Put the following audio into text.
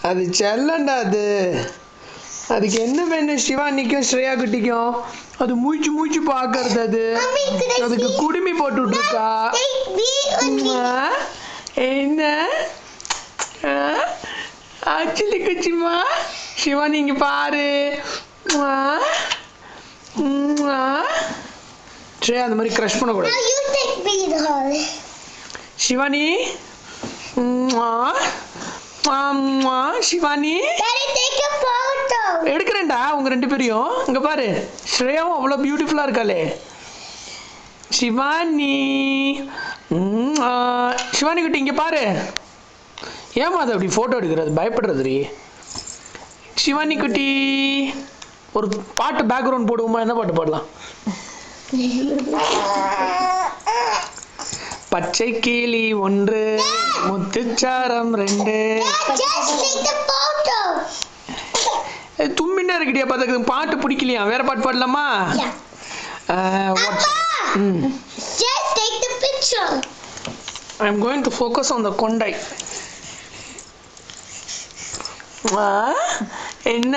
அது செல்லண்டா அது. அதுக்கு என்ன வேணும் சிவானிக்கும் ஸ்ரேயா குட்டிக்கும்? அது மூச்சு மூச்சு பார்க்கறது. அதுக்கு குடுமி போட்டு விட்டுருக்கா. என்ன ஆக்சுவலி குச்சிமா சிவானி இங்க பாரு. ஸ்ரேயா அந்த மாதிரி க்ரஷ் பண்ணக்கூடாது. சிவானி சிவானி எடுக்கிறேன்டா உங்க ரெண்டு பேரையும். இங்க பாரு, ஸ்ரேயாவும் அவ்வளோ பியூட்டிஃபுல்லா இருக்காளே. சிவானி சிவானி குட்டி இங்க பாரு. ஏமா அது அப்படி போட்டோ எடுக்கிறது பயப்படுறது? சிவானி குட்டி ஒரு பாட்டு பேக்ரவுண்ட் போடுவோமா? என்ன பாட்டு பாடலாம்? பச்சை கிளி ஒன்று முத்துச்சாரம் ரெண்டு. தும்மின்னா இருக்கிட்டியா பார்த்துக்கு பாட்டு பிடிக்கலையா? வேற பாட்டு பாடலாமா? I am going to focus on the கொண்டை. என்ன